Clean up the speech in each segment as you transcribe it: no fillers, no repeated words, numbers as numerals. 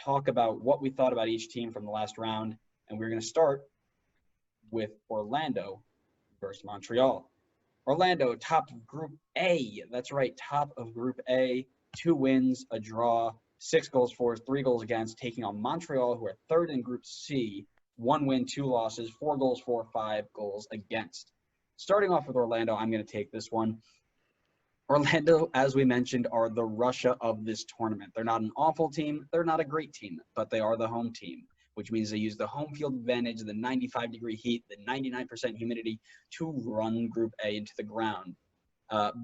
talk about what we thought about each team from the last round. And we're going to start with Orlando versus Montreal. Orlando, top of Group A. That's right, top of Group A. 2 wins, a draw, 6 goals for, 3 goals against, taking on Montreal, who are third in Group C. 1 win, 2 losses, 4 goals for, 5 goals against. Starting off with Orlando, I'm going to take this one. Orlando, as we mentioned, are the Russia of this tournament. They're not an awful team. They're not a great team, but they are the home team, which means they use the home field advantage, the 95-degree heat, the 99% humidity to run Group A into the ground.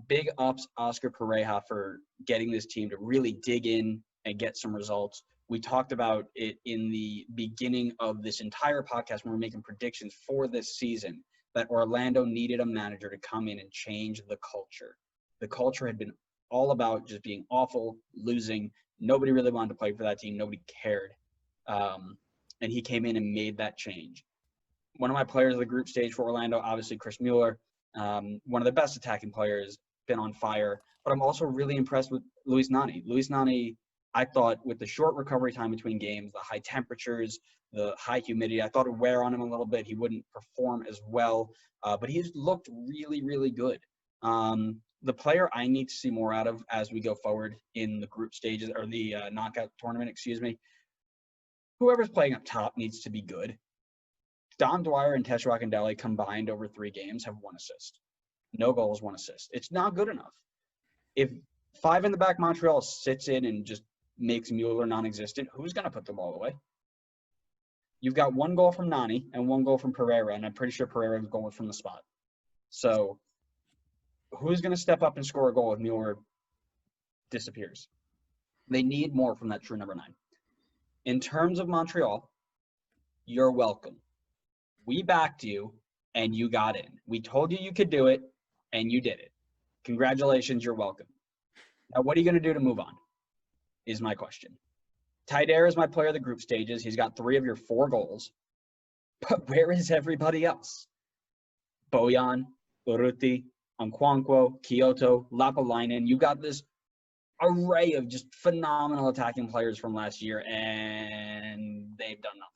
Big ups Oscar Pereja for getting this team to really dig in and get some results. We talked about it in the beginning of this entire podcast when we were making predictions for this season, that Orlando needed a manager to come in and change the culture. The culture had been all about just being awful, losing. Nobody really wanted to play for that team. Nobody cared. And he came in and made that change. One of my players of the group stage for Orlando, obviously Chris Mueller, one of the best attacking players, been on fire. But I'm also really impressed with Luis Nani. Luis Nani, I thought with the short recovery time between games, the high temperatures, the high humidity, I thought it would wear on him a little bit. He wouldn't perform as well, but he's looked really, really good. The player I need to see more out of as we go forward in the group stages or the knockout tournament, whoever's playing up top needs to be good. Dom Dwyer and Tesh Rockandeli combined over 3 games have 1 assist. No goals, 1 assist. It's not good enough. If 5 in the back Montreal sits in and just makes Mueller non-existent, who's going to put the ball away? You've got 1 goal from Nani and 1 goal from Pereira, and I'm pretty sure Pereira's going from the spot. So who's going to step up and score a goal if Mueller disappears? They need more from that true number 9. In terms of Montreal, you're welcome. We backed you, and you got in. We told you you could do it, and you did it. Congratulations, you're welcome. Now, what are you going to do to move on, is my question. Ty Dare is my player of the group stages. He's got 3 of your 4 goals. But where is everybody else? Bojan, Urruti, Onkwonkwo, Kyoto, Lapalainen. You got this array of just phenomenal attacking players from last year, and they've done nothing.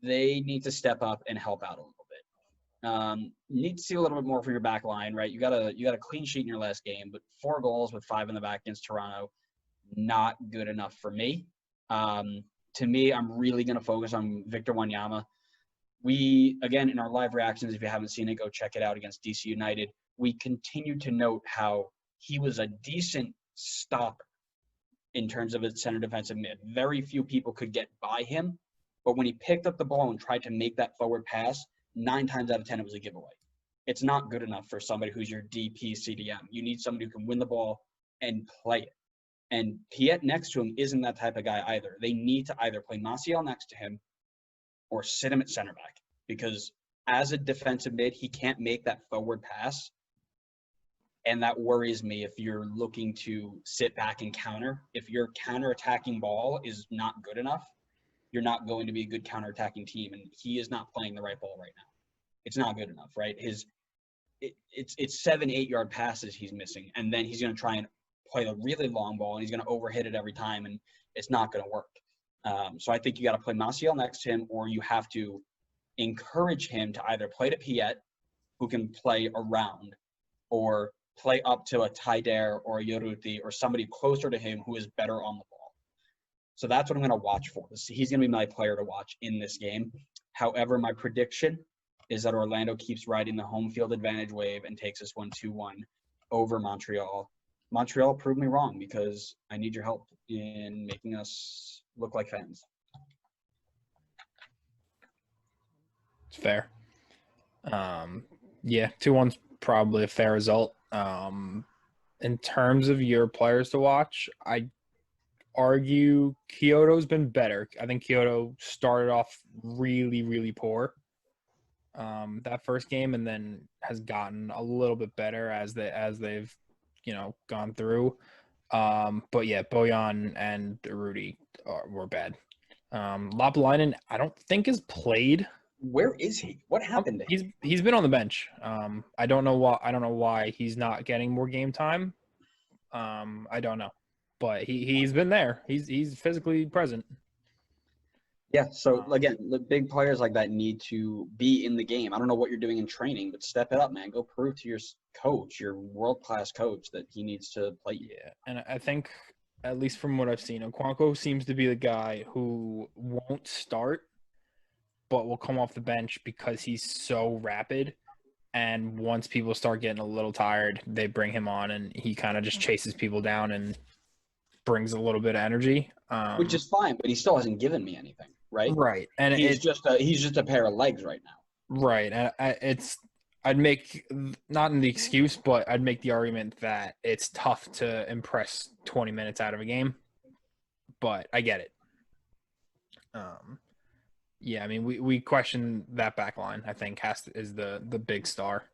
They need to step up and help out a little bit. You need to see a little bit more from your back line, right? You got a clean sheet in your last game, but 4 goals with 5 in the back against Toronto, not good enough for me. To me, I'm really going to focus on Victor Wanyama. We, again, in our live reactions, if you haven't seen it, go check it out against DC United. We continue to note how he was a decent stopper in terms of his center defensive mid. Very few people could get by him, but when he picked up the ball and tried to make that forward pass, 9 times out of 10, it was a giveaway. It's not good enough for somebody who's your DP CDM. You need somebody who can win the ball and play it. And Piet next to him isn't that type of guy either. They need to either play Maciel next to him or sit him at center back, because as a defensive mid, he can't make that forward pass. And that worries me if you're looking to sit back and counter. If your counter-attacking ball is not good enough, you're not going to be a good counter-attacking team. And he is not playing the right ball right now. It's not good enough, right? It's 7-8 yard passes he's missing. And then he's going to try and play the really long ball, and he's going to overhit it every time, and it's not going to work. So I think you got to play Maciel next to him, or you have to encourage him to either play to Piet, who can play around, or play up to a Ty Dare or a Urruti or somebody closer to him who is better on the ball. So that's what I'm going to watch for. He's going to be my player to watch in this game. However, my prediction is that Orlando keeps riding the home field advantage wave and takes this one 2-1 over Montreal. Montreal, prove me wrong, because I need your help in making us look like fans. It's fair. Yeah, 2-1's probably a fair result. In terms of your players to watch, I argue Kyoto's been better. I think Kyoto started off really, really poor that first game, and then has gotten a little bit better as they've gone through. But yeah, Bojan and Rudy were bad. Lapalainen, I don't think has played. Where is he? What happened to him? He's been on the bench. I don't know why he's not getting more game time. I don't know. but he's been there. He's physically present. Yeah. So Um, again, the big players like that need to be in the game. I don't know what you're doing in training, but step it up, man. Go prove to your coach, your world-class coach, that he needs to play you. yeah, and I think at least from what I've seen, Okonkwo seems to be the guy who won't start, but will come off the bench because he's so rapid. And once people start getting a little tired, they bring him on, and he kind of just chases people down and brings a little bit of energy. Which is fine, but he still hasn't given me anything, right? Right, and He's just a pair of legs right now. right, and I'd make not in the excuse, but I'd make the argument that it's tough to impress 20 minutes out of a game, but I get it. Yeah, I mean we question that back line. I think is the big star.